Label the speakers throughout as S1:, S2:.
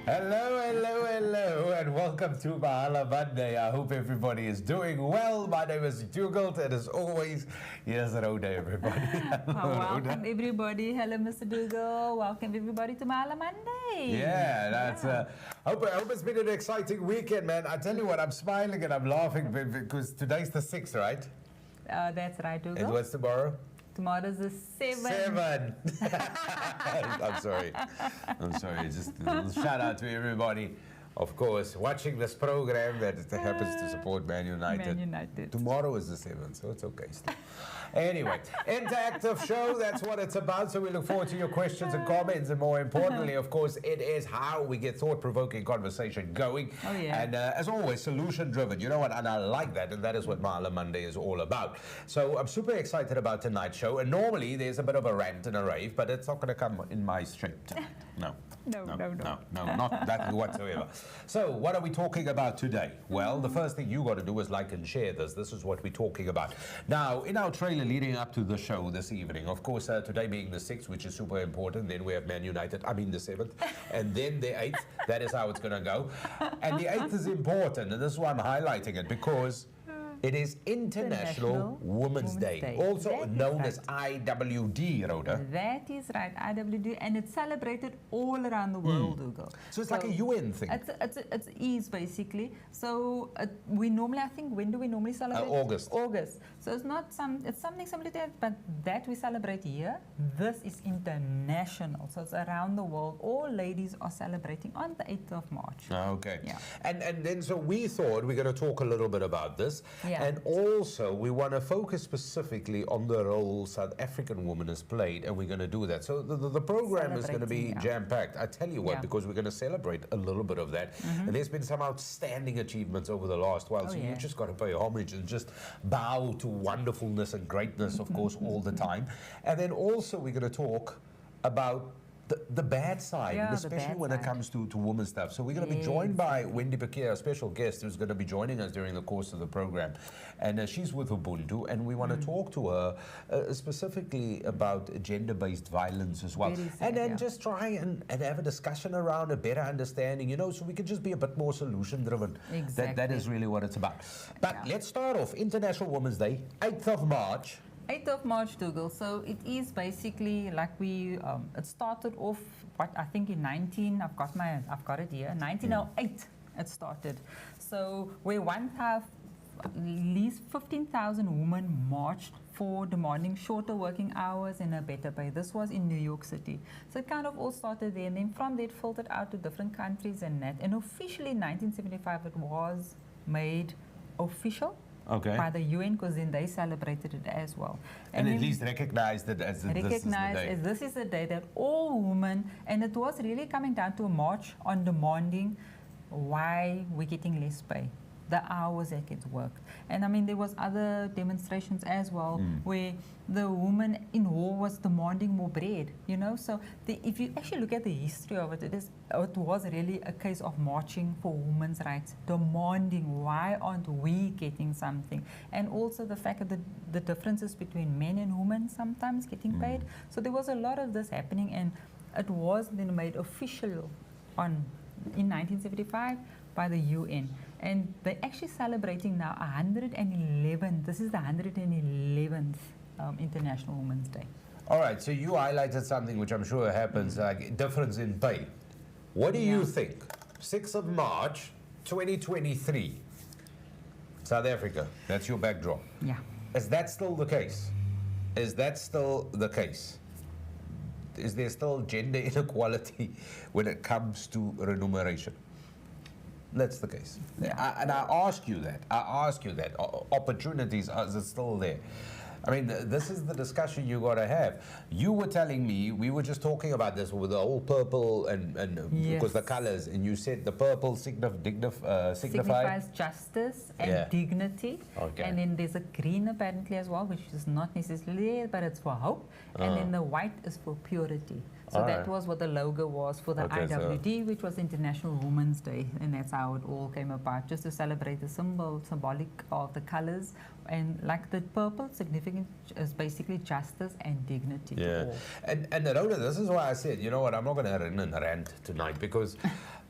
S1: Hello, hello, hello, and welcome to Mahala Monday. I hope everybody is doing well. My name is Dougal, and as always, here's Rhoda, everybody. Hello,
S2: Welcome, everybody. Hello, Mr. Dougal. Welcome, everybody, to Mahala Monday.
S1: Yeah, that's. I hope it's been an exciting weekend, man. I tell you what, I'm smiling and I'm laughing because today's the 6th, right?
S2: That's right, Dougal.
S1: And what's tomorrow?
S2: Tomorrow's the 7th.
S1: 7. I'm sorry. Just a little shout out to everybody, of course, watching this program that happens to support Man United.
S2: Man United.
S1: Tomorrow is the 7th, so it's okay still. Anyway, interactive show, that's what it's about. So we look forward to your questions and comments. And more importantly, of course, it is how we get thought-provoking conversation going.
S2: Oh, yeah.
S1: And as always, solution-driven. You know what? And I like that. And that is what Mahala Monday is all about. So I'm super excited about tonight's show. And normally there's a bit of a rant and a rave, but it's not going to come in my strength tonight. No, not that whatsoever. So what are we talking about today? Well, the first thing you got to do is like and share this. This is what we're talking about. Now, in our trailer leading up to the show this evening, of course, today being the 6th, which is super important, then we have Man United, the 7th, and then the 8th. That is how it's going to go. And the 8th is important, and this is why I'm highlighting it, because it is International Women's Day, also known as IWD, Rhoda.
S2: That is right, IWD, and it's celebrated all around the world, Dougal.
S1: So it's like a UN thing.
S2: It is basically. So we normally, I think, when do we normally celebrate?
S1: August.
S2: August. So it's something similar to that, but that we celebrate here. This is international, so it's around the world. All ladies are celebrating on the 8th of March.
S1: Okay.
S2: Yeah.
S1: And then so we thought we're going to talk a little bit about this.
S2: Yeah.
S1: And also, we want to focus specifically on the role South African woman has played, and we're going to do that. So the program is going to be jam-packed. I tell you what, because we're going to celebrate a little bit of that. And there's been some outstanding achievements over the last while, so you just got to pay homage and just bow to wonderfulness and greatness, of course, all the time. And then also, we're going to talk about the bad side, and especially when it comes to women's stuff. So we're going to be joined by Wendy Bakir, a special guest who's going to be joining us during the course of the program. And she's with Ubuntu, and we want to talk to her specifically about gender-based violence as well. And then just try and have a discussion around a better understanding, so we can just be a bit more solution-driven.
S2: Exactly.
S1: That is really what it's about. But let's start off. International Women's Day, 8th of March.
S2: 8th of March, Dougal. So it is basically like it started off, what I think in I've got it here, 1908 it started. So where at least 15,000 women marched for demanding shorter working hours and a better pay. This was in New York City. So it kind of all started there, and then from there it filtered out to different countries and that. And officially in 1975 it was made official. By the UN, because then they celebrated it as well.
S1: And at least recognized it as
S2: this is the day that all women, and it was really coming down to a march on demanding why we're getting less pay, the hours that get worked. And I mean, there was other demonstrations as well where the woman in war was demanding more bread, So if you actually look at the history of it, it was really a case of marching for women's rights, demanding why aren't we getting something? And also the fact that the differences between men and women sometimes getting paid. So there was a lot of this happening, and it was then made official in 1975 by the UN. And they're actually celebrating now 111. This is the 111th International Women's Day.
S1: All right, so you highlighted something which I'm sure happens, like difference in pay. What do you think? 6th of March, 2023, South Africa, that's your backdrop.
S2: Yeah.
S1: Is that still the case? Is that still the case? Is there still gender inequality when it comes to remuneration? That's the case.
S2: Yeah.
S1: And I ask you that. Opportunities, is it still there? I mean, this is the discussion you got to have. You were telling me, we were just talking about this with the whole purple and because the colors, and you said the purple signifies
S2: justice and dignity.
S1: Okay.
S2: And then there's a green apparently as well, which is not necessarily there, but it's for hope. And then the white is for purity. So that was what the logo was for the IWD, which was International Women's Day, and that's how it all came about, just to celebrate the symbolic of the colors. And like the purple, significant is basically justice and dignity.
S1: Yeah. And Rhoda, this is why I said, you know what, I'm not going to rant tonight, because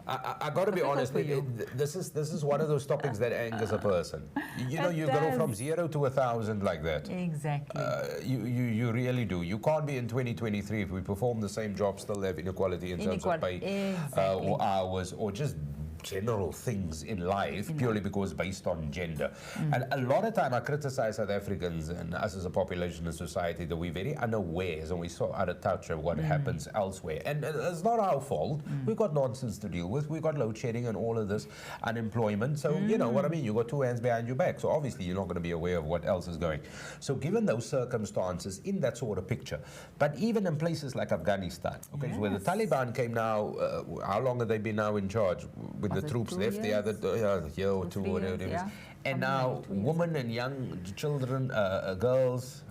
S1: I got to be honest. This is one of those topics that angers a person. You know, you go from 0 to 1,000 like that.
S2: Exactly.
S1: You really do. You can't be in 2023 if we perform the same job, still have inequality in terms of pay or hours or just general things in life purely because based on gender. And a lot of time I criticize South Africans and us as a population and society that we're very unawares and we're so out of touch of what happens elsewhere. And it's not our fault. We've got nonsense to deal with. We've got load shedding and all of this, unemployment. So you know what I mean? You've got two hands behind your back. So obviously you're not going to be aware of what else is going. So given those circumstances in that sort of picture, but even in places like Afghanistan, okay, so where the Taliban came now, how long have they been now in charge? With the troops left the other year or two, whatever it is. And now women and young children, girls,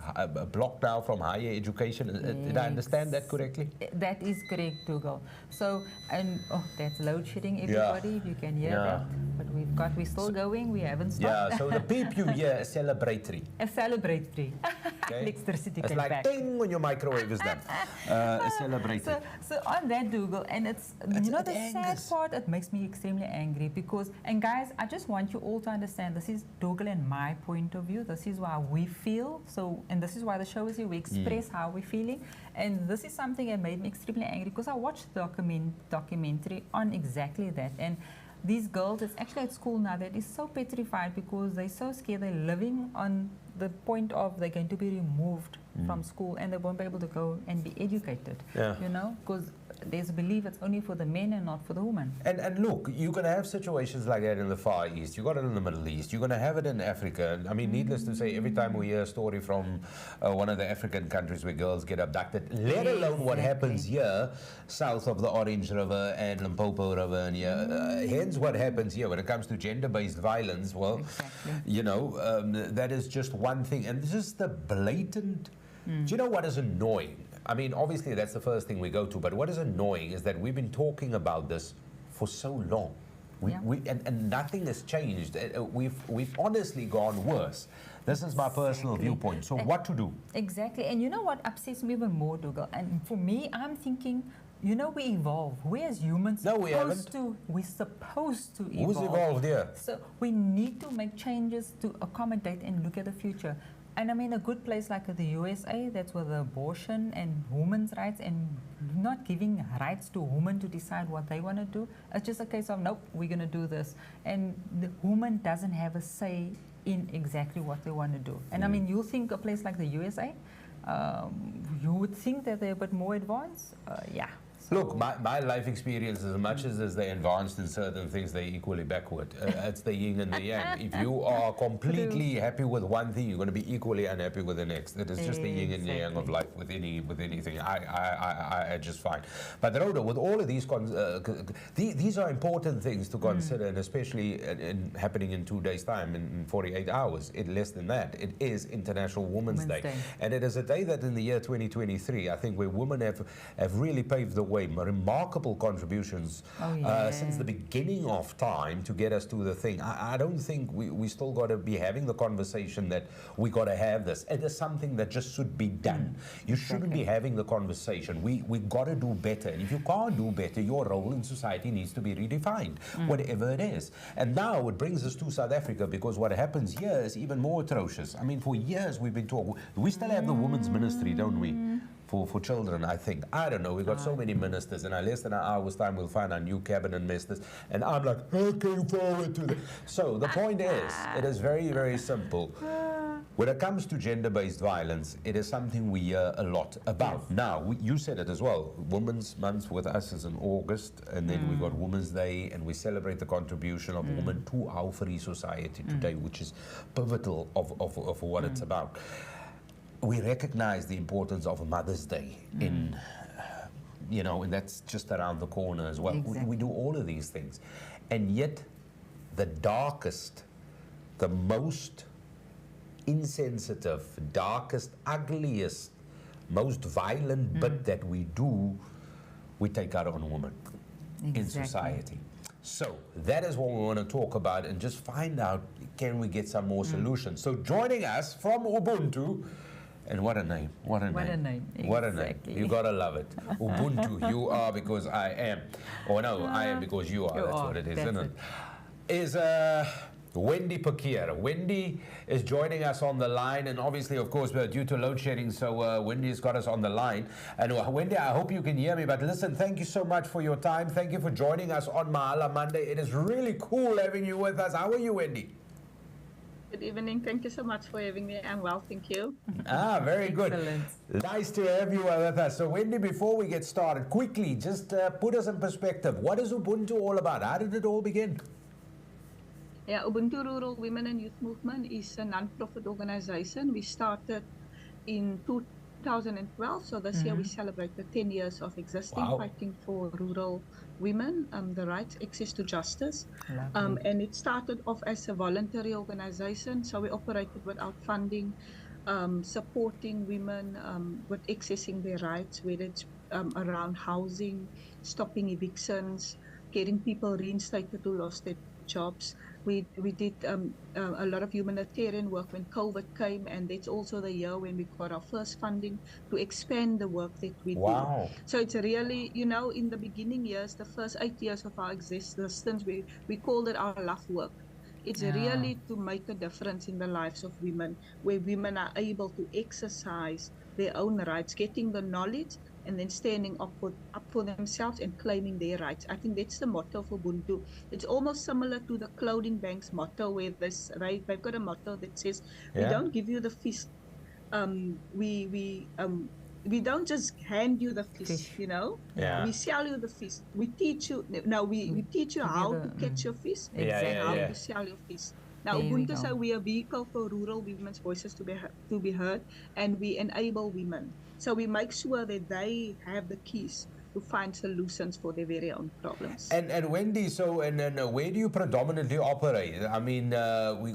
S1: blocked now from higher education. Did I understand that correctly?
S2: That is correct, Dougal. So, and that's load shedding, everybody, if you can hear that. But we're still going, we haven't stopped.
S1: Yeah, so the peep you hear is celebratory.
S2: A celebratory. Okay. Electricity
S1: it's like
S2: back.
S1: Ding when your microwave is done. Celebratory.
S2: So on that, Dougal, and it's you know, the sad part, it makes me extremely angry because, and guys, I just want you all to understand, this is Dougal and my point of view. This is how we feel. So, and this is why the show is here. We express how we're feeling. And this is something that made me extremely angry because I watched the documentary on exactly that. And these girls, it's actually at school now, that is so petrified because they're so scared. They're living on the point of they're going to be removed from school and they won't be able to go and be educated. You know, because there's a belief it's only for the men and not for the women.
S1: And look, you're going to have situations like that in the Far East. You got it in the Middle East. You're going to have it in Africa. I mean, needless to say, every time we hear a story from one of the African countries where girls get abducted, let alone what happens here, south of the Orange River and Limpopo River, and hence what happens here when it comes to gender-based violence. Well, you know, that is just one thing. And this is the blatant... Do you know what is annoying? I mean, obviously that's the first thing we go to, but what is annoying is that we've been talking about this for so long. And nothing has changed. We've honestly gone worse. This is my personal viewpoint. So what to do?
S2: Exactly. And you know what upsets me even more, Dougal? And for me, I'm thinking, you know, we evolve. We as humans we're supposed to evolve.
S1: Who's evolved here?
S2: So we need to make changes to accommodate and look at the future. And I mean, a good place like the USA, that's where the abortion and women's rights and not giving rights to women to decide what they want to do. It's just a case of, nope, we're going to do this. And the woman doesn't have a say in exactly what they want to do. And I mean, you think a place like the USA, you would think that they're a bit more advanced. So
S1: look, my life experience, as much as they're advanced in certain things, they're equally backward. It's the yin and the yang. If you are completely happy with one thing, you're going to be equally unhappy with the next. It is just the yin and the yang of life with anything. I just find. But Rhoda, with all of these are important things to consider, and especially happening in 2 days' time, in 48 hours, less than that. It is International Women's Day. And it is a day that in the year 2023, I think where women have really paved the way, remarkable contributions since the beginning of time to get us to the thing. I don't think we still got to be having the conversation that we got to have this. It is something that just should be done. You shouldn't be having the conversation. We got to do better. And if you can't do better, your role in society needs to be redefined, whatever it is. And now it brings us to South Africa, because what happens here is even more atrocious. I mean, for years we've been talking. We still have the women's ministry, don't we? For children, I think. I don't know. We've got so many ministers, and in less than an hour's time, we'll find our new cabinet ministers. And I'm like, looking forward to that. So the point is, it is very, very simple. When it comes to gender-based violence, it is something we hear a lot about. Now, you said it as well. Women's Month with us is in August, and then we got Women's Day, and we celebrate the contribution of women to our free society today, which is pivotal of what it's about. We recognize the importance of Mother's Day in, you know, and that's just around the corner as well. We do all of these things. And yet, the darkest, the most insensitive, darkest, ugliest, most violent bit that we do, we take out on women in society. So that is what we want to talk about and just find out, can we get some more solutions? So joining us from Ubuntu, And what a name. What a name.
S2: What a name.
S1: What a name.
S2: Exactly.
S1: You gotta love it. Ubuntu, you are because I am. Or no, I am because you are.
S2: You
S1: That's
S2: are.
S1: what it is,
S2: That's
S1: isn't it?
S2: it.
S1: Is Wendy Pakier. Wendy is joining us on the line, and obviously, of course, due to load shedding, so Wendy's got us on the line. And Wendy, I hope you can hear me, but listen, thank you so much for your time. Thank you for joining us on Mahala Monday. It is really cool having you with us. How are you, Wendy?
S3: Good evening. Thank you so much for having me. I'm well, thank you.
S1: Very good.
S2: Excellent.
S1: Nice to have you with us. So, Wendy, before we get started, quickly, just put us in perspective. What is Ubuntu all about? How did it all begin?
S3: Yeah, Ubuntu Rural Women and Youth Movement is a non-profit organization. We started in 2012, so this year we celebrated 10 years of existing, fighting for rural women, the rights, access to justice. And it started off as a voluntary organization, so we operated without funding, supporting women with accessing their rights, whether it's around housing, stopping evictions, getting people reinstated who lost their jobs. We did a lot of humanitarian work when COVID came, and that's also the year when we got our first funding to expand the work that we do. So it's really, you know, in the beginning years, the first 8 years of our existence, we called it our love work. It's really to make a difference in the lives of women, where women are able to exercise their own rights, getting the knowledge, and then standing up for themselves and claiming their rights. I think that's the motto for Ubuntu. It's almost similar to the clothing bank's motto, where they've got a motto that says, we don't give you the fish, we don't just hand you the fish, you know. We sell you the fish. We teach you. No, we teach you how to catch your fish and how to sell your fish. Now, Ubuntu says we are a vehicle for rural women's voices to be heard, and we enable women. So we make sure that they have the keys to find solutions for their very own problems.
S1: And Wendy, so and where do you predominantly operate? I mean,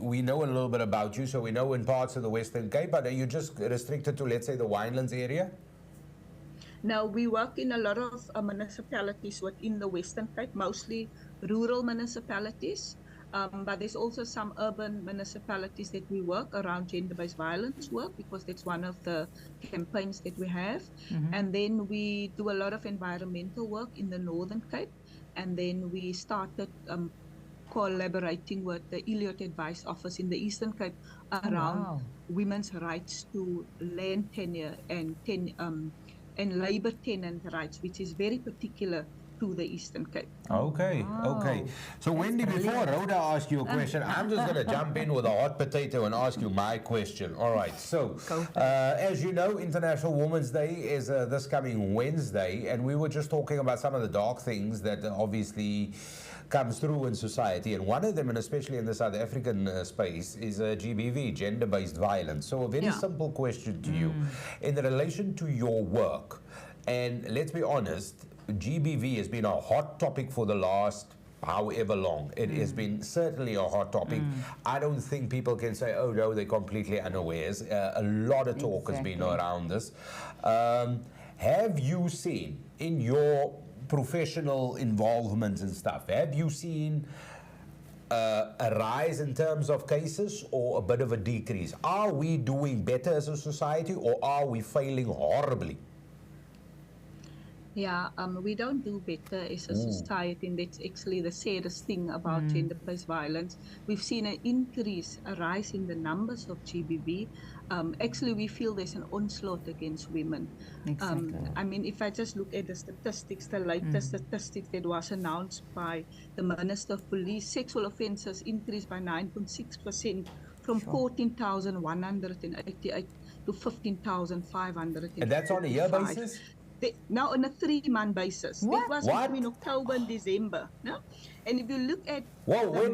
S1: we know a little bit about you, so we know in parts of the Western Cape, but are you just restricted to, let's say, the Winelands area?
S3: Now, we work in a lot of municipalities within the Western Cape, mostly rural municipalities. But there's also some urban municipalities that we work around gender-based violence work, because that's one of the campaigns that we have. And then we do a lot of environmental work in the Northern Cape. And then we started collaborating with the Elliott Advice Office in the Eastern Cape around women's rights to land tenure and labor tenant rights, which is very particular to the Eastern Cape.
S1: Okay. So Wendy, before Rhoda asks you a question, I'm just going to jump in with a hot potato and ask you my question. All right. So, as you know, International Women's Day is this coming Wednesday, and we were just talking about some of the dark things that obviously comes through in society, and one of them, and especially in the South African space, is GBV, gender-based violence. So a very simple question to you in relation to your work, and let's be honest, GBV has been a hot topic for the last however long. It has been certainly a hot topic. I don't think people can say, oh no, they're completely unawares. A lot of talk has been around this. Have you seen in your professional involvement and stuff, have you seen a rise in terms of cases or a bit of a decrease? Are we doing better as a society, or are we failing horribly?
S3: Yeah, we don't do better as a society, and that's actually the saddest thing about gender-based violence. We've seen a rise in the numbers of GBV. Actually, we feel there's an onslaught against women. I mean, if I just look at the statistics, the latest statistics that was announced by the Minister of Police, sexual offences increased by 9.6% from 14,188 to 15,500.
S1: And that's on a year basis?
S3: Now on a 3-month basis.
S2: What?
S3: It was between October and December. No? And if you look at
S1: whoa, we're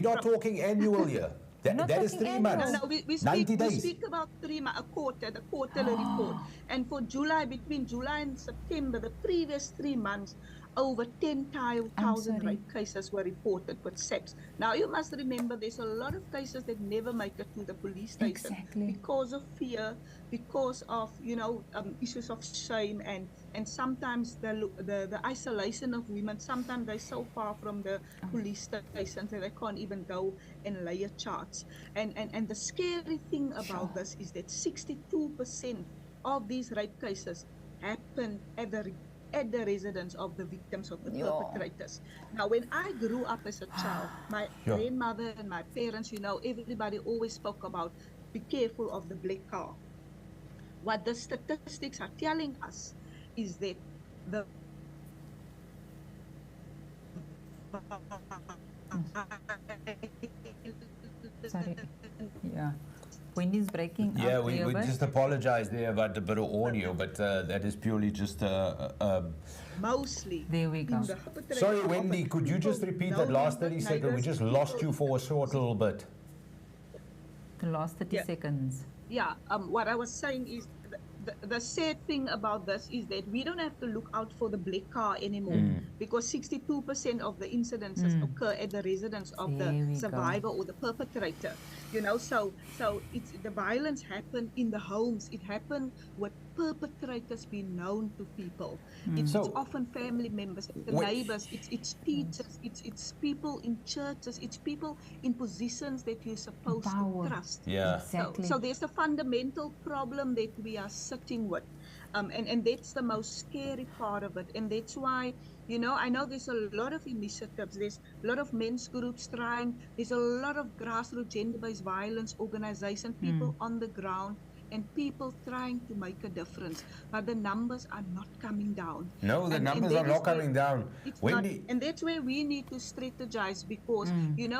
S1: not talking annual year. That is 3 months.
S3: No, we
S1: 90 days.
S3: We speak about 3 months, a quarter, the quarterly report. And for July, between July and September, the previous 3 months, over 10,000 rape cases were reported with sex. Now, you must remember there's a lot of cases that never make it to the police station because of fear, because of, issues of shame, and sometimes the isolation of women. Sometimes they're so far from the police stations that they can't even go and lay a charge. And the scary thing about this is that 62% of these rape cases happen at the residence of the victims, of the perpetrators. Now, when I grew up as a child, my grandmother and my parents, everybody always spoke about, be careful of the black car. What the statistics are telling us is that the
S2: Sorry. Yeah. Wendy's breaking up.
S1: Yeah, we just apologize there about a bit of audio, but that is purely just
S3: mostly.
S2: There we go.
S1: Sorry, Wendy, could you just repeat that last 30 seconds? We just lost you for a short little bit.
S2: The last 30 seconds.
S3: Yeah, what I was saying is the sad thing about this is that we don't have to look out for the black car anymore, because 62% of the incidences occur at the residence of the survivor or the perpetrator. So it's the violence happened in the homes. It happened with perpetrators being known to people. It's often family members, the neighbors, it's teachers, it's people in churches, it's people in positions that you're supposed to trust.
S1: Yeah.
S2: Exactly.
S3: So there's a fundamental problem that we are sitting with. And that's the most scary part of it. And that's why, I know there's a lot of initiatives. There's a lot of men's groups trying. There's a lot of grassroots gender-based violence organizations, people on the ground, and people trying to make a difference. But the numbers are not coming down.
S1: No, the numbers are not coming down.
S3: And that's where we need to strategize, because,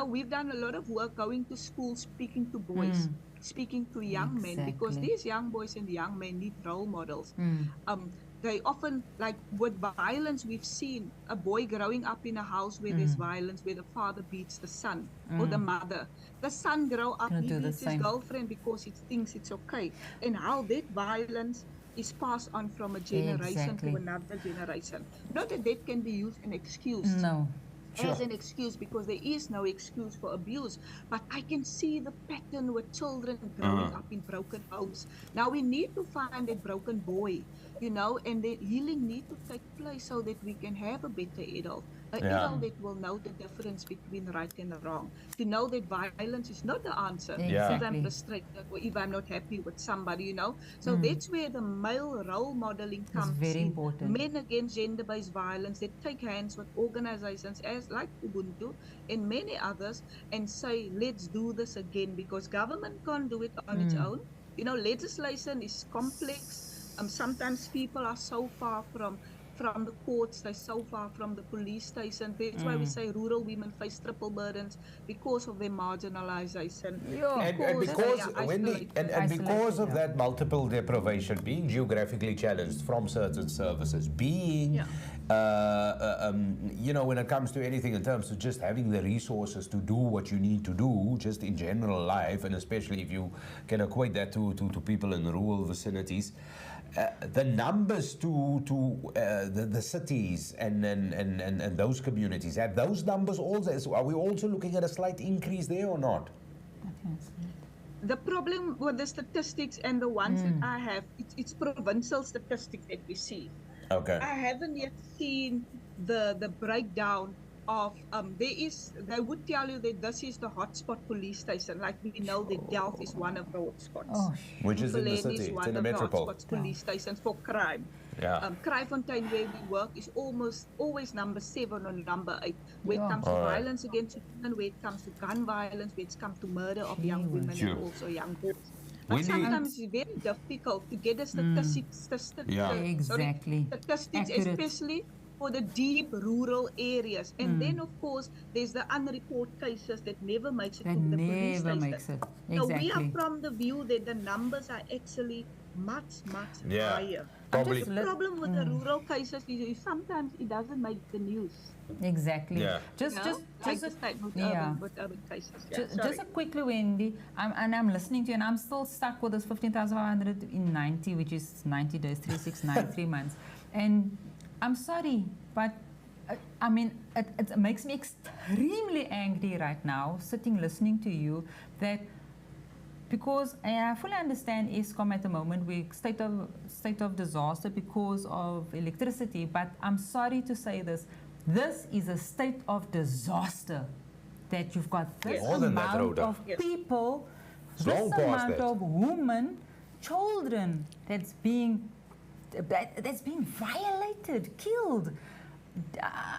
S3: we've done a lot of work going to schools, speaking to boys, speaking to young men, because these young boys and young men need role models. They often, like with violence, we've seen a boy growing up in a house where there's violence, where the father beats the son or the mother. The son grow up, he beats his girlfriend because he thinks it's okay. And how that violence is passed on from a generation to another generation. Not that that can be used an excuse.
S2: No.
S3: As an excuse, because there is no excuse for abuse. But I can see the pattern with children growing up in broken homes. Now we need to find that broken boy, and the healing need to take place so that we can have a better adult. An adult that will know the difference between right and wrong. To know that violence is not the answer. If I'm frustrated or if I'm not happy with somebody, So that's where the male role modeling comes
S2: very
S3: in.
S2: important.
S3: Men against gender-based violence, they take hands with organizations like Ubuntu and many others and say, let's do this again, because government can't do it on its own. Legislation is complex. Sometimes people are so far from the courts, they're so far from the police station. That's why we say rural women face triple burdens because of their marginalization.
S1: And because of that multiple deprivation, being geographically challenged from certain services, being, when it comes to anything in terms of just having the resources to do what you need to do, just in general life, and especially if you can equate that to people in the rural vicinities, the numbers to the cities and those communities, have those numbers also, are we also looking at a slight increase there or not?
S3: The problem with the statistics and the ones that I have, it's provincial statistics that we see.
S1: Okay.
S3: I haven't yet seen the breakdown of they would tell you that this is the hotspot police station. Like we know that Delft is one of the hotspots.
S1: Which is in the city,
S3: is
S1: it's
S3: one
S1: in the
S3: of
S1: metropole.
S3: The hotspots police stations for crime. Kraaifontein, where we work, is always number 7 or number 8. When it comes to violence against women, when it comes to gun violence, when it comes to murder of young women and also young boys. But sometimes it's very difficult to get the statistics, especially for the deep rural areas. And then, of course, there's the unreported cases that never makes it to the police station. So we are from the view that the numbers are actually much higher.
S1: Probably.
S3: The problem with the rural cases is sometimes it doesn't make the news.
S2: Exactly. Just quickly, Wendy, I'm listening to you, and I'm still stuck with this 15,500 in 90, which is 90 days, 369, 3 months. And I'm sorry, but I mean, it makes me extremely angry right now, sitting listening to you, that because I fully understand ESCOM at the moment, we're state of disaster because of electricity, but I'm sorry to say this. This is a state of disaster that you've got this amount of people, this amount of women, children that's being violated, killed.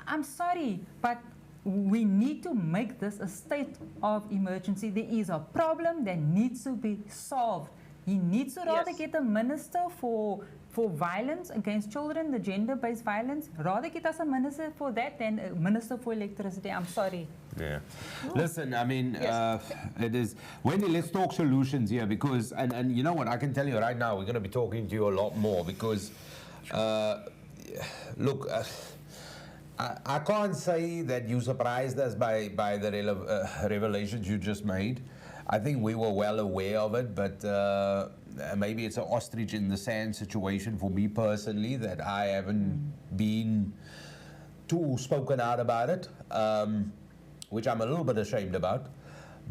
S2: I'm sorry, but we need to make this a state of emergency. There is a problem that needs to be solved. He needs to rather get a minister for violence against children, the gender-based violence. Rather get us a minister for that than a minister for electricity. I'm sorry.
S1: Yeah. Listen, I mean, it is... Wendy, let's talk solutions here because... And you know what? I can tell you right now, we're going to be talking to you a lot more because... look... I can't say that you surprised us by the revelations you just made. I think we were well aware of it, but maybe it's an ostrich in the sand situation for me personally that I haven't been too spoken out about it, which I'm a little bit ashamed about.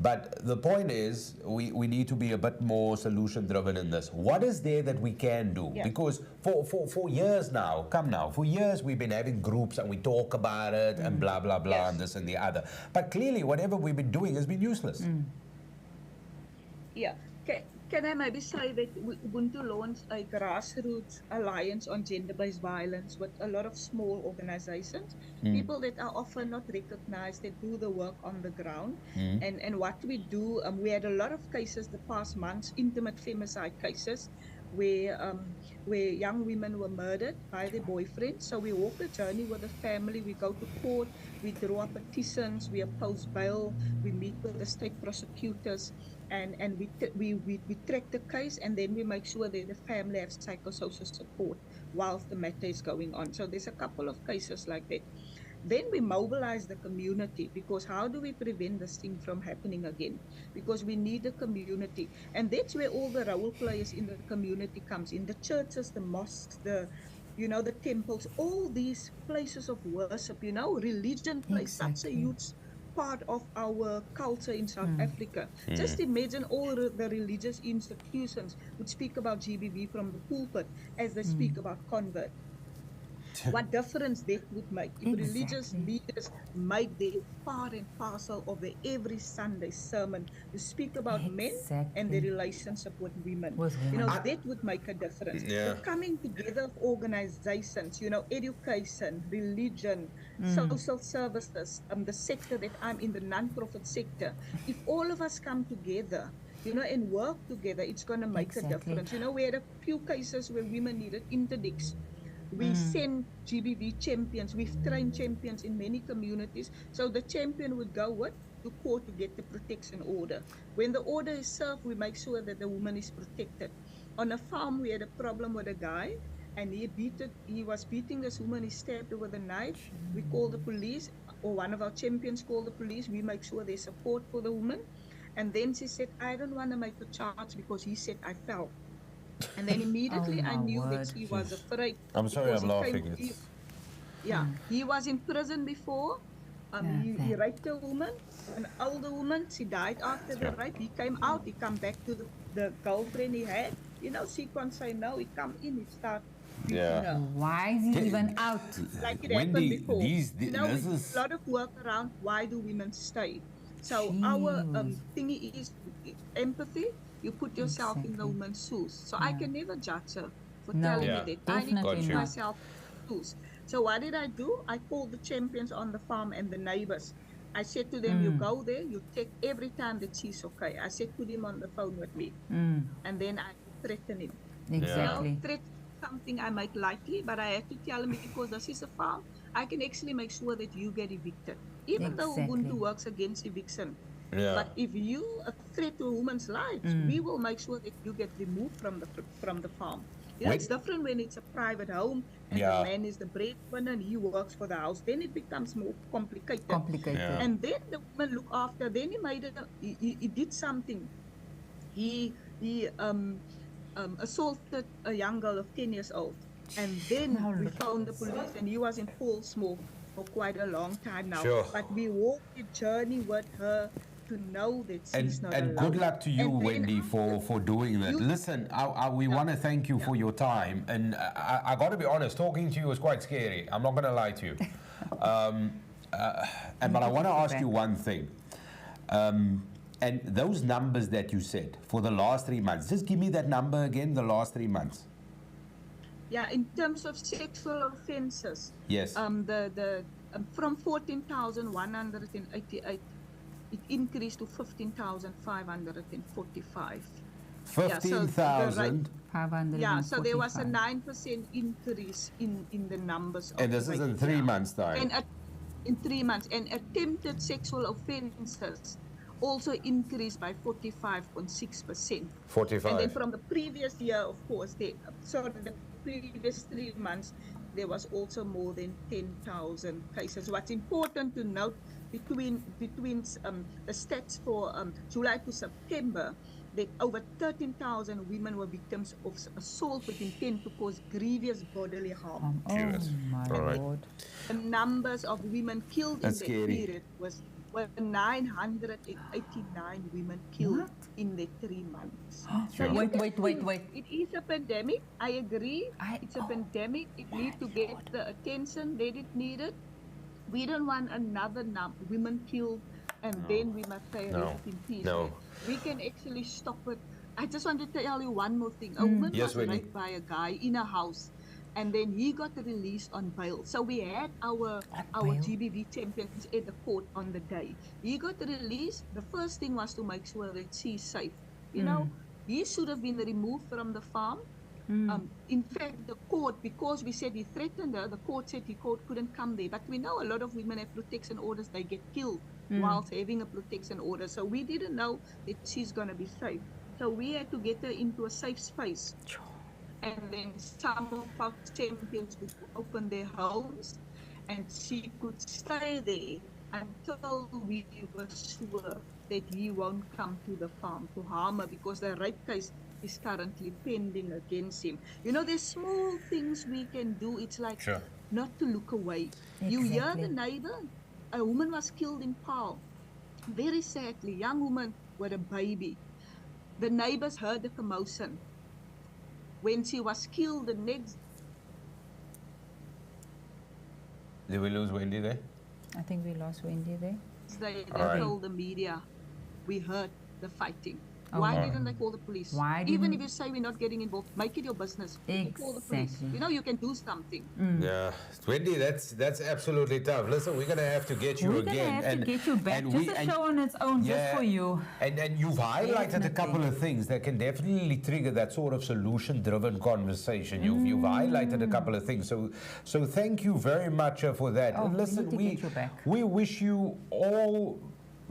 S1: But the point is, we need to be a bit more solution-driven in this. What is there that we can do? Yeah. Because for years now, for years we've been having groups and we talk about it and blah, blah, blah, and this and the other. But clearly, whatever we've been doing has been useless.
S3: Yeah. Can I maybe say that Ubuntu launched a grassroots alliance on gender-based violence with a lot of small organizations, people that are often not recognized, that do the work on the ground. And what we do, we had a lot of cases the past months, intimate femicide cases, where young women were murdered by their boyfriends. So we walk the journey with the family, we go to court, we draw up petitions, we oppose bail, we meet with the state prosecutors, and we track the case, and then we make sure that the family have psychosocial support whilst the matter is going on. So there's a couple of cases like that. Then we mobilize the community, because how do we prevent this thing from happening again? Because we need a community, and that's where all the role players in the community comes in, the churches, the mosques, the temples, all these places of worship, religion plays such a huge part of our culture in South Africa. Just imagine all the religious institutions would speak about GBV from the pulpit as they speak about convert. What difference that would make if religious leaders make their part and parcel of their every Sunday sermon to speak about men and their relationship with women. That would make a difference. The coming together of organizations, education, religion, social services, the sector that I'm in, the non-profit sector. If all of us come together, and work together, it's going to make a difference. We had a few cases where women needed interdicts. We send GBV champions. We've trained champions in many communities. So the champion would go to court to get the protection order. When the order is served, we make sure that the woman is protected. On a farm, we had a problem with a guy, and he was beating this woman. He stabbed her with a knife. We called the police, or one of our champions called the police. We make sure there's support for the woman. And then she said, I don't want to make a charge because he said I fell. And then immediately I knew that he was afraid.
S1: I'm sorry, I'm laughing.
S3: He was in prison before. He raped a woman, an older woman. She died after the rape. He came out. He come back to the girlfriend he had. She can't say no. He come in. He start.
S2: Why is he even out?
S3: Like it happened before. There's a lot of work around why do women stay. So our thingy is empathy. You put yourself in the woman's shoes. So I can never judge her for telling me that. I need to put myself in shoes. So what did I do? I called the champions on the farm and the neighbors. I said to them, you go there, you check every time that she's okay. I said, put him on the phone with me. And then I threaten him.
S2: Exactly.
S3: Threaten something I might likely, but I have to tell him, because this is a farm, I can actually make sure that you get evicted. Even though Ubuntu works against eviction. But if you are a threat to a woman's life, we will make sure that you get removed from the farm. It's different when it's a private home and the man is the breadwinner and he works for the house. Then it becomes more complicated. And then the woman look after. Then he did something. He assaulted a young girl of 10 years old. And then we found the police, and he was in full smoke for quite a long time now.
S1: Sure.
S3: But we walked the journey with her to know that she's not
S1: and
S3: alone.
S1: good luck to you,
S3: And then
S1: Wendy, for doing that. Listen, we want to thank you for your time. And I got to be honest, talking to you was quite scary. I'm not going to lie to you. But I want to ask you one thing. And those numbers that you said for the last 3 months, just give me that number again, the last 3 months.
S3: Yeah, in terms of sexual offences,
S1: yes,
S3: from 14,188, it increased to 15,545.
S1: 15,545.
S3: Yeah, so there was a 9% increase in the numbers.
S1: And this is in 3 months' time.
S3: And in 3 months, and attempted sexual offences also increased by 45.6%.
S1: 45.
S3: And then from the previous year, of course, the previous 3 months, there was also more than 10,000 cases. What's important to note between the stats for July to September, that over 13,000 women were victims of assault with intent to cause grievous bodily harm.
S2: Oh my Lord.
S3: The numbers of women killed in that period were 989 women killed in the 3 months.
S2: So wait.
S3: It is a pandemic. I agree. It's a pandemic. It needs to get the attention that it needed. We don't want another women killed, and then we must say rest in peace.
S1: No.
S3: We can actually stop it. I just want to tell you one more thing. A woman was raped by a guy in a house, and then he got released on bail. So we had our GBV champions at the court on the day. He got released. The first thing was to make sure that she's safe. You know, he should have been removed from the farm. In fact, the court, because we said he threatened her, the court said couldn't come there. But we know a lot of women have protection orders. They get killed whilst having a protection order. So we didn't know that she's going to be safe. So we had to get her into a safe space. And then some of our champions would open their homes, and she could stay there until we were sure that he won't come to the farm to harm her, because the rape case is currently pending against him. You know, there's small things we can do. It's like not to look away. Exactly. You hear the neighbor, a woman was killed in Paarl. Very sadly, young woman with a baby. The neighbors heard the commotion. When she was killed the next
S1: Did we lose Wendy there?
S2: I think we lost Wendy there.
S3: day, they told the media, we heard the fighting. Why didn't they call the police? Even if you say we're not getting involved, make it your business. Call the police. You know, you can do something.
S1: Yeah, Wendy, that's absolutely tough. Listen, we're gonna have to get you again.
S2: We're gonna have to get you back. Just a show on its own, just for you.
S1: And you've highlighted a couple of things that can definitely trigger that sort of solution-driven conversation. You've highlighted a couple of things. So thank you very much for that.
S2: Oh,
S1: and listen, we wish you all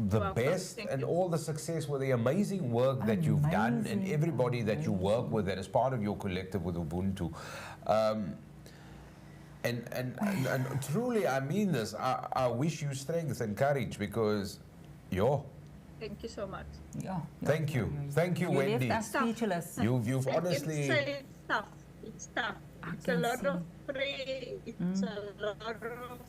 S1: the best and all the success with the amazing work that you've done, and everybody that you work with that is part of your collective with Ubuntu. And truly, I mean this. I wish you strength and courage, because
S3: Thank you so much.
S1: Thank you, Wendy.
S2: You left us speechless.
S1: You've honestly.
S3: It's tough. It's tough. It's a lot of prayer. It's a lot of,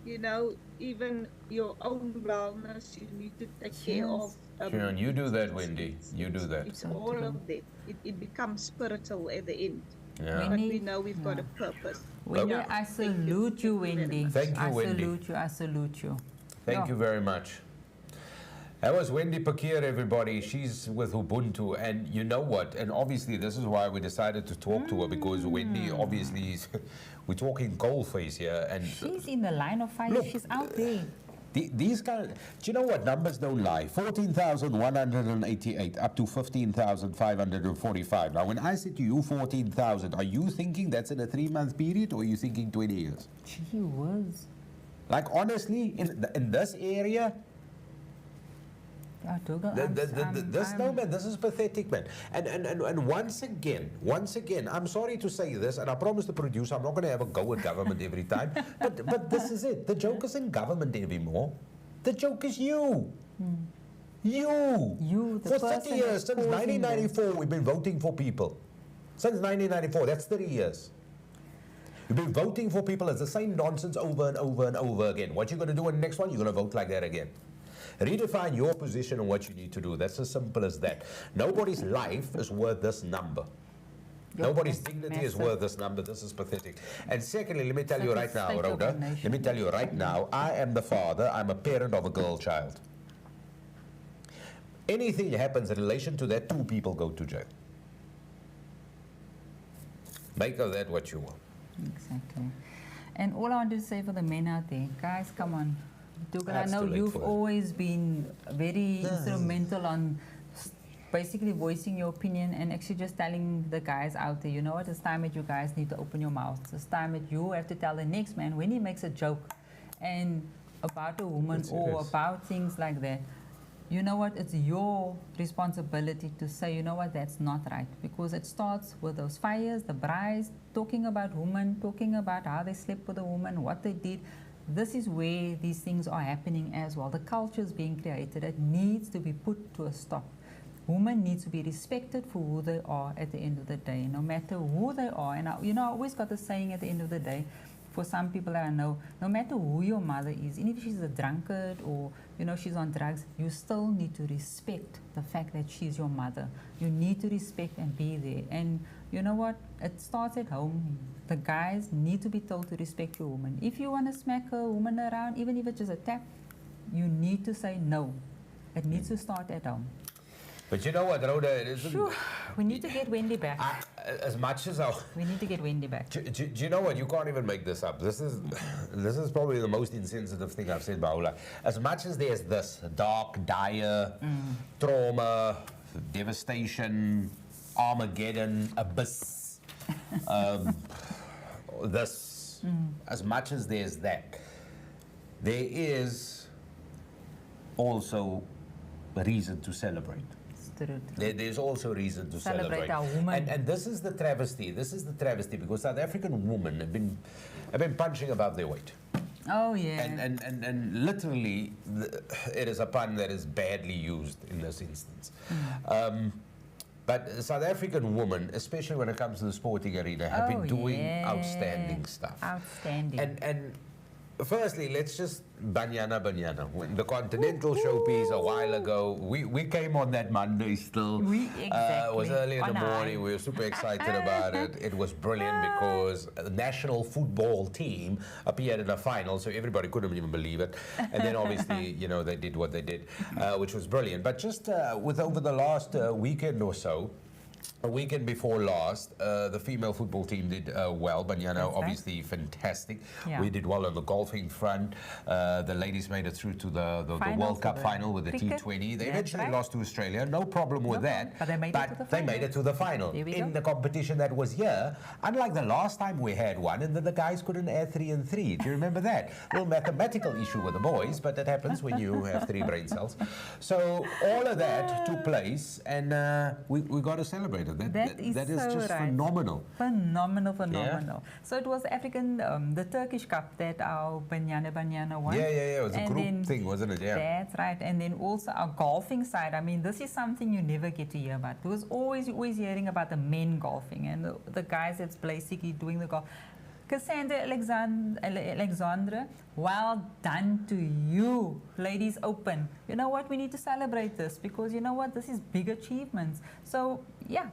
S3: you know, even your own wellness you need to take care of.
S1: Sure, you do that, Wendy. You do that.
S3: It's all of that. It becomes spiritual at the end.
S1: Yeah.
S3: But we know we've got a purpose.
S2: Wendy, I salute you, Wendy.
S1: Thank you, Wendy.
S2: I salute you.
S1: Thank you very much. That was Wendy Pakir, everybody. She's with Ubuntu, and you know what? And obviously, this is why we decided to talk to her, because Wendy, obviously, we're talking coalface here, and
S2: she's in the line of fire. Look, she's out there.
S1: These kind of, do you know what? Numbers don't lie. 14,188 up to 15,545. Now, when I say to you 14,000, are you thinking that's in a 3-month period, or are you thinking 20 years?
S2: Gee whiz.
S1: Like, honestly, in this area. This is pathetic, man. And once again, I'm sorry to say this, and I promise the producer I'm not going to have a go at government every time, but this is it. The joke isn't government anymore. The joke is you. You. For 30 years, since 1994, we've been voting for people. Since 1994, that's 30 years. You've been voting for people as the same nonsense over and over and over again. What you're going to do in the next one, you're going to vote like that again. Redefine your position and what you need to do. That's as simple as that. Nobody's life is worth this number. Nobody's dignity is worth this number. This is pathetic. And secondly, let me tell you right now, Rhoda, let me tell you right now, I am the father, I'm a parent of a girl child. Anything happens in relation to that, 2 people go to jail. Make of that what you want.
S2: Exactly. And all I want to say for the men out there, guys, come on. I know you've always been very instrumental on basically voicing your opinion and actually just telling the guys out there, you know what, it's time that you guys need to open your mouths. It's time that you have to tell the next man when he makes a joke and about a woman or about things like that. You know what, it's your responsibility to say, you know what, that's not right. Because it starts with those fires, the brides, talking about women, talking about how they slept with a woman, what they did. This is where these things are happening as well. The culture is being created. It needs to be put to a stop. Women need to be respected for who they are at the end of the day, no matter who they are. And I always got the saying at the end of the day, for some people that I know, no matter who your mother is, even if she's a drunkard or, she's on drugs, you still need to respect the fact that she's your mother. You need to respect and be there. And you know what? It starts at home. The guys need to be told to respect your woman. If you want to smack a woman around, even if it's just a tap, you need to say no. It needs to start at home.
S1: But you know what, Rhoda, it isn't...
S2: Sure. We need to get Wendy back.
S1: As much as
S2: we need to get Wendy back.
S1: Do you know what? You can't even make this up. This is probably the most insensitive thing I've said, Mahala. As much as there's this dark, dire, trauma, devastation, Armageddon, abyss, as much as there's that, there is also a reason to celebrate. There's also reason to celebrate.
S2: Our woman.
S1: And this is the travesty. This is the travesty because South African women have been punching above their weight.
S2: Oh yeah.
S1: And literally, it is a pun that is badly used in this instance. But South African women, especially when it comes to the sporting arena, have been doing outstanding stuff.
S2: Outstanding.
S1: And firstly, let's just Banyana. The Continental showpiece a while ago, we came on that Monday still. It was early in the morning. We were super excited about it. It was brilliant because the national football team appeared in the final, so everybody couldn't even believe it. And then obviously, they did what they did, which was brilliant. But just over the last weekend or so, a weekend before last, the female football team did well. Banyana, obviously fantastic. Yeah. We did well on the golfing front. The ladies made it through to the World Cup final with the T20. They eventually lost to Australia. No problem with that.
S2: But they made it to the final.
S1: In the competition that was here. Unlike the last time we had one, and then the guys couldn't add 3 and 3. Do you remember that? A little mathematical issue with the boys, but that happens when you have 3 brain cells. So all of that took place, and we got to celebrate it. That is so just phenomenal.
S2: Phenomenal. Yeah. So it was the Turkish Cup that our Banyana won.
S1: Yeah. It was a group thing, wasn't it? Yeah.
S2: That's right. And then also our golfing side. I mean, this is something you never get to hear about. Because always hearing about the men golfing and the guys that's basically doing the golf. Cassandra Alexandra, well done to you, Ladies Open. You know what? We need to celebrate this because you know what? This is big achievements. So, yeah.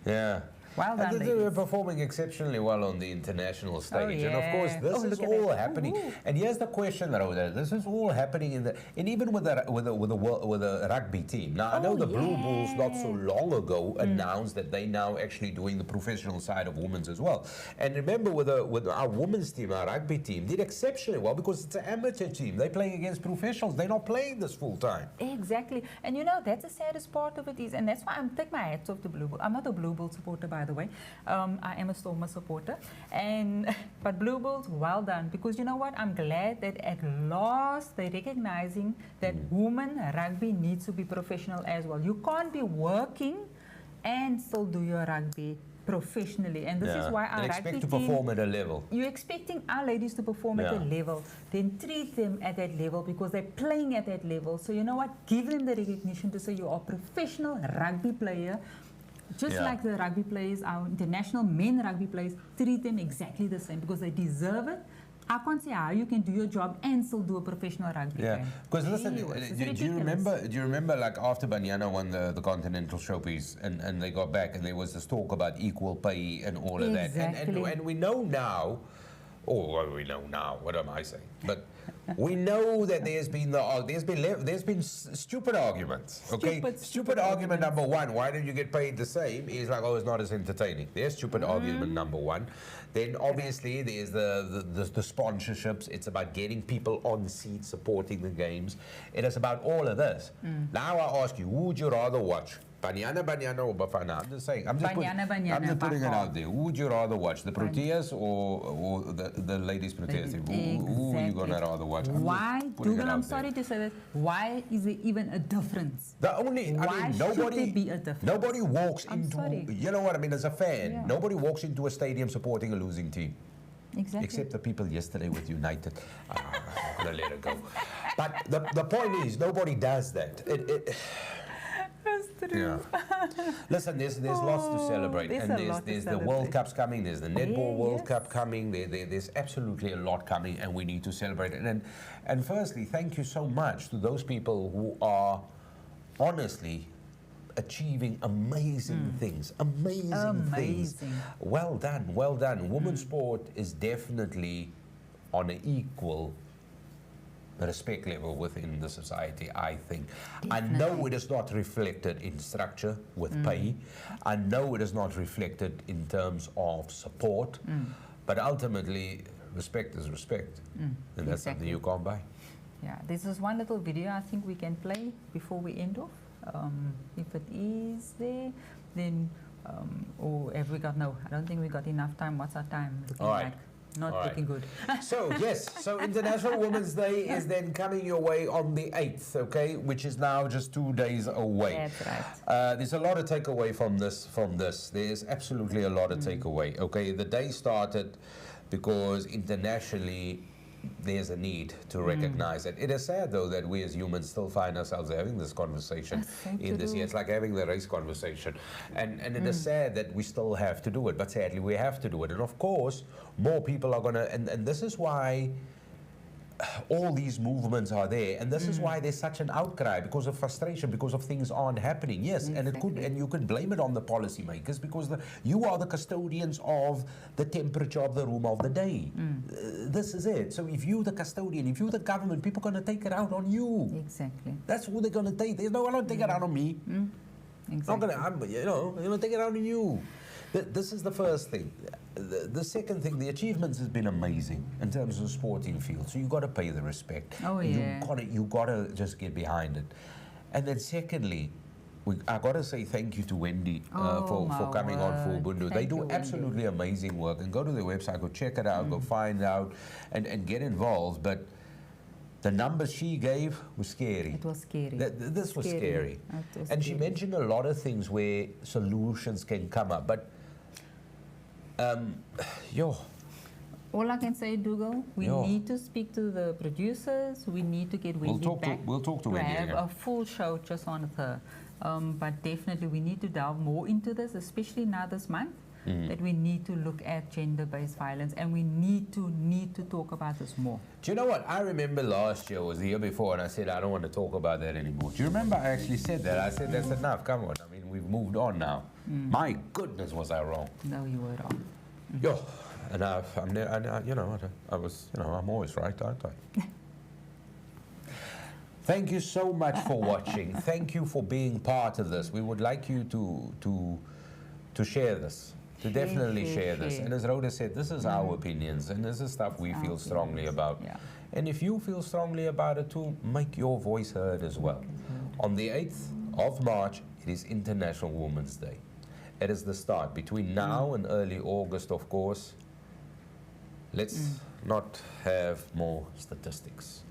S1: Yeah.
S2: Well done,
S1: they were performing exceptionally well on the international stage, and of course this is all happening. And here's the question, Rhoda: this is all happening and even with the rugby team. Now I know the Blue Bulls not so long ago announced that they now actually doing the professional side of women's as well. And remember, with our women's team, our rugby team did exceptionally well because it's an amateur team. They're playing against professionals. They're not playing this full time.
S2: Exactly, and that's the saddest part of it is, and that's why I'm taking my hats off to Blue Bulls. I'm not a Blue Bull supporter, by the way. I am a Stormer supporter, but Blue Bulls, well done, because you know what? I'm glad that at last they're recognizing that women rugby needs to be professional as well. You can't be working and still do your rugby professionally, and this is why our rugby team...
S1: expect to perform at a level.
S2: You're expecting our ladies to perform at a level, then treat them at that level because they're playing at that level. So you know what? Give them the recognition to say you are a professional rugby player. Just like the rugby players, our international men rugby players, treat them exactly the same because they deserve it. I can't see how you can do your job and still do a professional rugby game.
S1: Because listen, do you remember like after Banyana won the Continental Trophies and they got back and there was this talk about equal pay and all of that. And we know now, what am I saying? But we know that there's been stupid arguments. Okay, stupid argument number one. Why don't you get paid the same? Is like, oh, it's not as entertaining. There's stupid argument number one. Then obviously there's the sponsorships. It's about getting people on seats supporting the games. It is about all of this. Now I ask you, who would you rather watch? Banyana or Bafana? I'm just saying. I'm just putting it out there. Who would you rather watch? The Proteas or the ladies Proteas? Who are you going to rather watch?
S2: Why? Dougal, I'm sorry to say that. Why is there even a difference?
S1: Why should there be a difference? Nobody walks into, you know what I mean, as a fan, nobody walks into a stadium supporting a losing team.
S2: Exactly.
S1: Except the people yesterday with United. I'm going to let it go. But the point is, nobody does that.
S2: That's true.
S1: Yeah. Listen, there's lots to celebrate. There's the World Cup's coming, there's the Netball World Cup coming, there's absolutely a lot coming and we need to celebrate it. And firstly, thank you so much to those people who are honestly achieving amazing things. Amazing things. Well done, well done. Women's sport is definitely on an equal respect level within the society, I think. Definitely. I know it is not reflected in structure with pay. I know it is not reflected in terms of support. But ultimately, respect is respect. And that's something you can't buy.
S2: Yeah, this is one little video I think we can play before we end off. If it is there, then, or have we got, no, I don't think we got enough time. What's our time?
S1: All right.
S2: Not looking good.
S1: So International Women's Day is then coming your way on the 8th, okay, which is now just 2 days away.
S2: That's right.
S1: There's a lot of takeaway from this. There's absolutely a lot of takeaway, okay. The day started because internationally there's a need to recognize it. It is sad, though, that we as humans still find ourselves having this conversation in this year. It's like having the race conversation. And it is sad that we still have to do it, but sadly we have to do it. And of course, more people are going to, and this is why all these movements are there, and this is why there's such an outcry, because of frustration, because of things aren't happening. Yes, and it could, and you could blame it on the policymakers, because you are the custodians of the temperature of the room of the day. This is it. So if you're the custodian, if you're the government, people are going to take it out on you.
S2: Exactly.
S1: That's who they're going to take. There's no one going to take it out on me.
S2: Exactly.
S1: They're going to take it out on you. This is the first thing. The second thing, the achievements has been amazing in terms of the sporting field. So you got to pay the respect.
S2: Oh yeah.
S1: You got to just get behind it. And then secondly, I got to say thank you to Wendy for coming on Full Bundu. They do absolutely amazing work. And go to their website, go check it out, go find out, and get involved. But the numbers she gave was scary.
S2: It was scary.
S1: This was scary. And she mentioned a lot of things where solutions can come up. But
S2: all I can say, Dougal, we need to speak to the producers. We need to get Wendy back.
S1: We'll talk to Wendy
S2: have a full show just on her. But definitely we need to delve more into this, especially now this month, that we need to look at gender-based violence, and we need to talk about this more.
S1: Do you know what? I remember last year, was the year before, and I said, I don't want to talk about that anymore. Do you remember I actually said that? I said, that's enough, come on. I mean, we've moved on now. My goodness, was I wrong.
S2: No, you were wrong.
S1: And I'm always right, aren't I? Thank you so much for watching. Thank you for being part of this. We would like you to share this. To definitely share this. And as Rhoda said, this is our opinions, and this is stuff we feel strongly about.
S2: Yeah.
S1: And if you feel strongly about it too, make your voice heard as well. On the 8th of March, it is International Women's Day. It is the start. Between now and early August, of course, let's not have more statistics.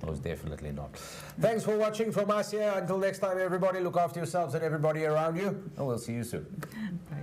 S1: Most definitely not. Thanks for watching from us here. Until next time, everybody, look after yourselves and everybody around you, and we'll see you soon.
S2: Bye.